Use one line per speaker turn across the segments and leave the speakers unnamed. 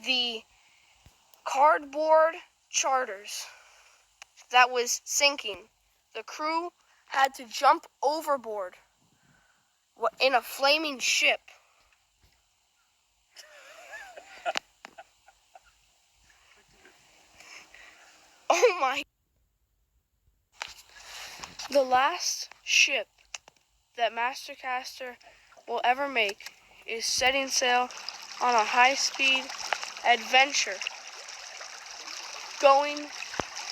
the cardboard charters that was sinking. The crew had to jump overboard in a flaming ship. Oh my. The last ship that Mastercaster will ever make is setting sail on a high-speed adventure, going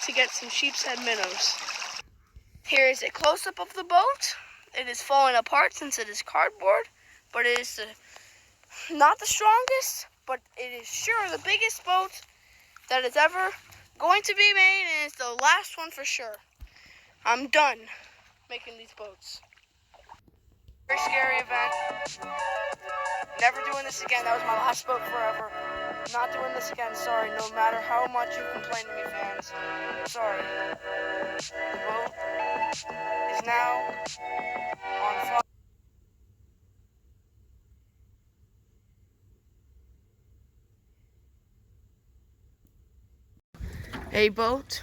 to get some sheepshead minnows. Here is a close-up of the boat. It is falling apart since it is cardboard, but it is not the strongest, but it is sure the biggest boat that is ever going to be made, and it's the last one for sure. I'm done making these boats. Very scary event. Never doing this again. That was my last boat forever. Not doing this again. Sorry, no matter how much you complain to me, fans. Sorry. The boat is now on fire. A boat,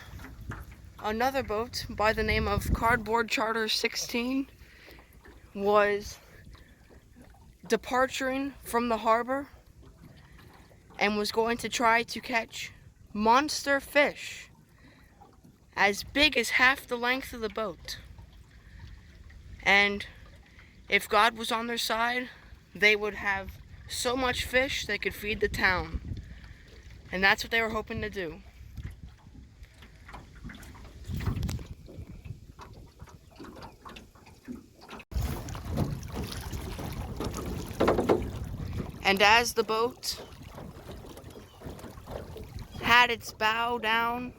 another boat by the name of Cardboard Charter 16 was departing from the harbor and was going to try to catch monster fish as big as half the length of the boat. And if God was on their side, they would have so much fish they could feed the town. And that's what they were hoping to do. And as the boat had its bow down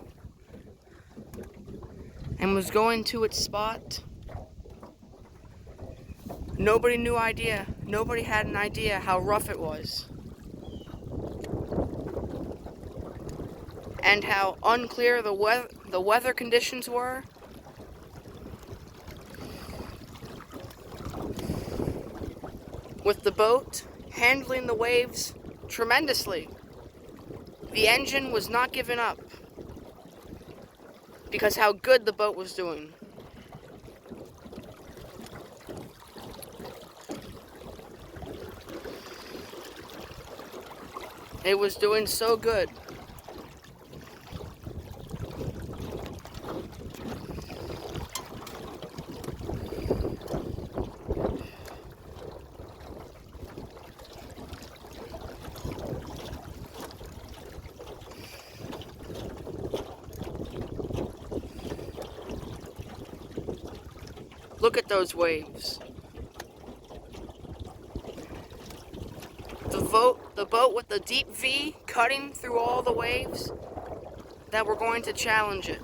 and was going to its spot, nobody had an idea how rough it was. And how unclear the weather conditions were. With the boat handling the waves tremendously. The engine was not giving up because how good the boat was doing. It was doing so good. Look at those waves. The boat with the deep V cutting through all the waves that were going to challenge it.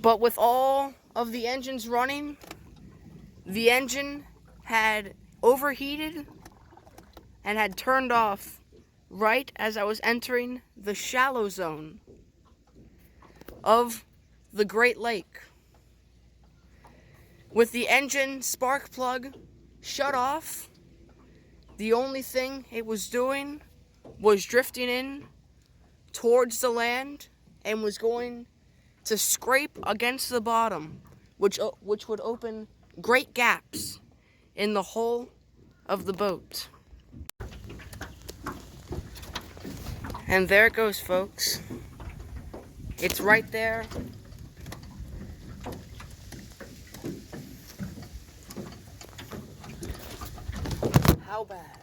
But with all of the engines running, the engine had overheated and had turned off right as I was entering the shallow zone of the Great Lake. With the engine spark plug shut off, the only thing it was doing was drifting in towards the land and was going to scrape against the bottom, which would open great gaps in the hull of the boat. And there it goes, folks. It's right there. How bad?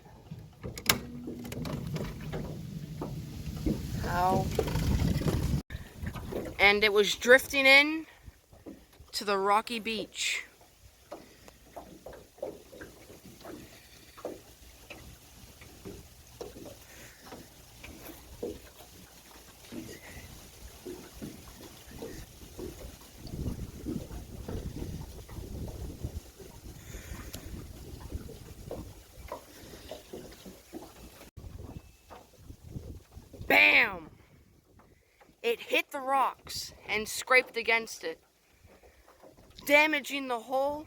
How? And it was drifting in to the rocky beach. Bam! It hit the rocks and scraped against it, damaging the hull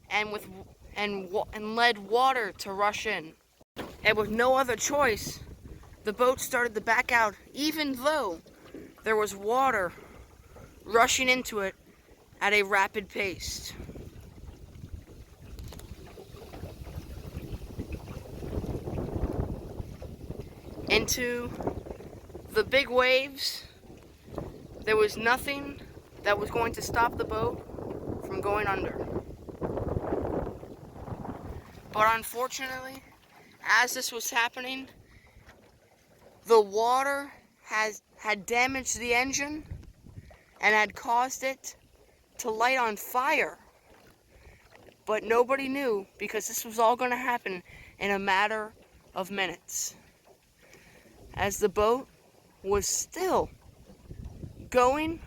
and led water to rush in. And with no other choice, the boat started to back out, even though there was water rushing into it at a rapid pace. Into the big waves, there was nothing that was going to stop the boat from going under. But unfortunately, as this was happening, the water had damaged the engine and had caused it to light on fire. But nobody knew, because this was all going to happen in a matter of minutes. As the boat was still going,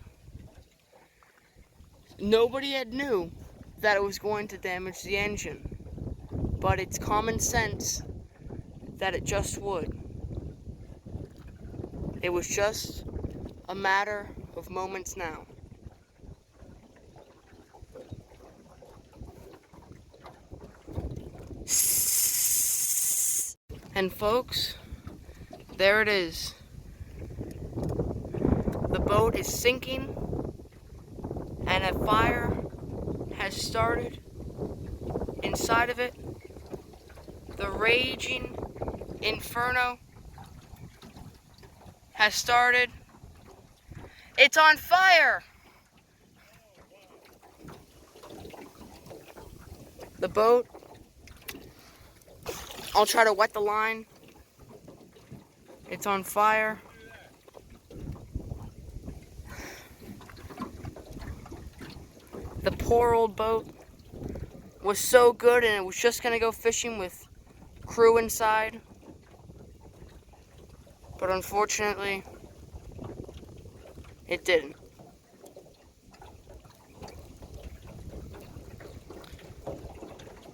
nobody had knew that it was going to damage the engine. But it's common sense that it just would. It was just a matter of moments now. And folks, there it is. The boat is sinking and a fire has started inside of it. The raging inferno has started. It's on fire! The boat, I'll try to wet the line. It's on fire. The poor old boat was so good, and it was just gonna go fishing with crew inside. But unfortunately, it didn't.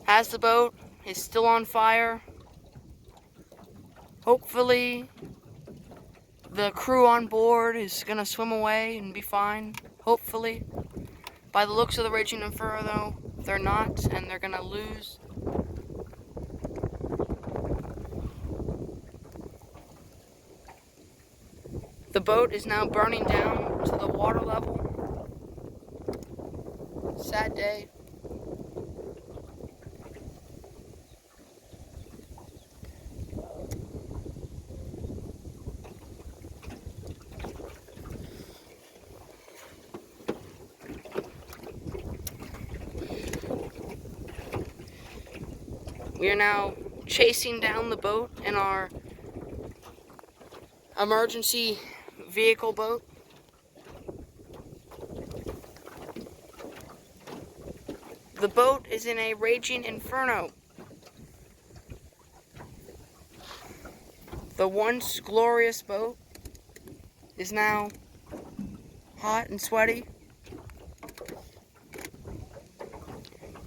As the boat is still on fire, hopefully the crew on board is gonna swim away and be fine. Hopefully. By the looks of the raging inferno, they're not, and they're gonna lose. The boat is now burning down to the water level. Sad day. We are now chasing down the boat in our emergency vehicle boat. The boat is in a raging inferno. The once glorious boat is now hot and sweaty.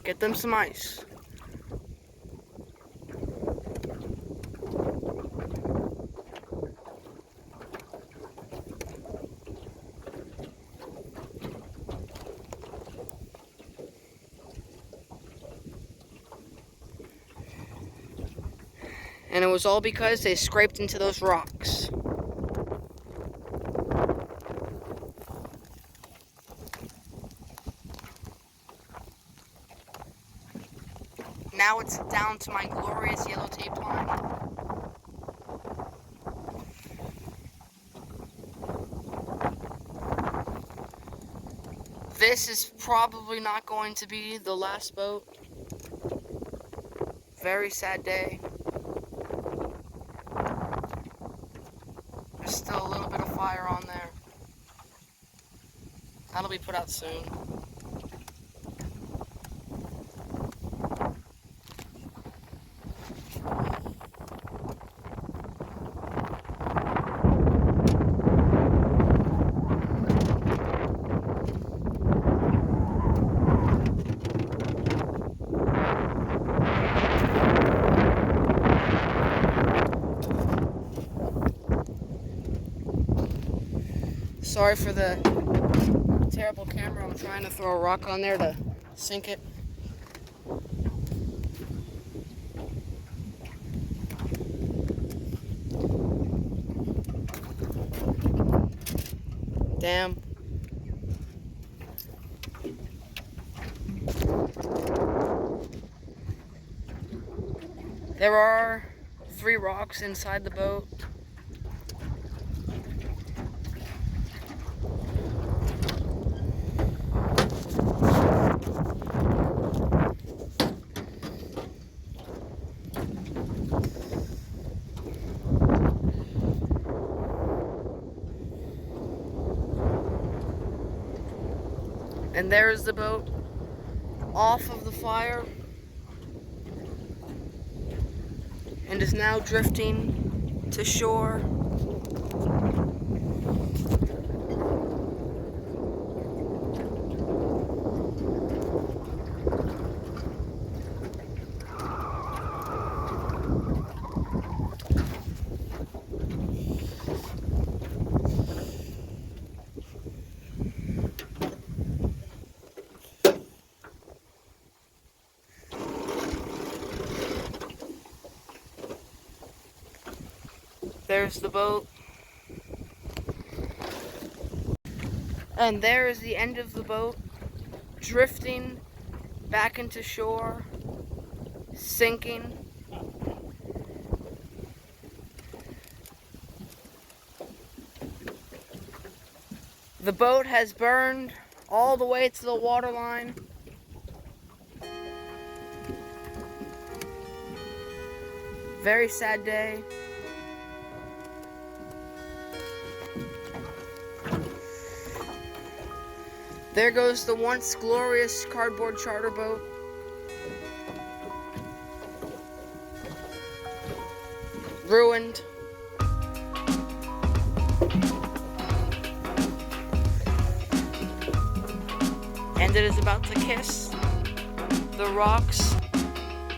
Get them some ice. And it was all because they scraped into those rocks. Now it's down to my glorious yellow tape line. This is probably not going to be the last boat Very sad day. There's still a little bit of fire on there. That'll be put out soon. Sorry for the terrible camera. I'm trying to throw a rock on there to sink it. Damn. There are 3 rocks inside the boat. And there's the boat off of the fire and is now drifting to shore. There's the boat. And there is the end of the boat, drifting back into shore, sinking. The boat has burned all the way to the waterline. Very sad day. There goes the once glorious cardboard charter boat. Ruined. And it is about to kiss the rocks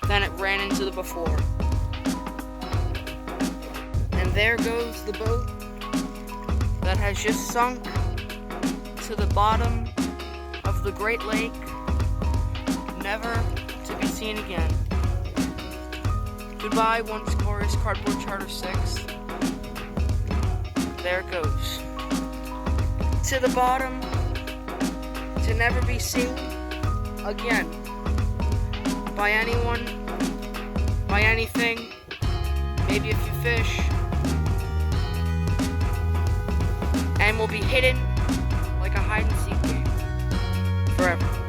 that it ran into before. And there goes the boat that has just sunk to the bottom of the Great Lake, never to be seen again. Goodbye, once glorious cardboard charter 6. There it goes. To the bottom, to never be seen again. By anyone, by anything, maybe a few fish, and will be hidden like a hide and seek game forever.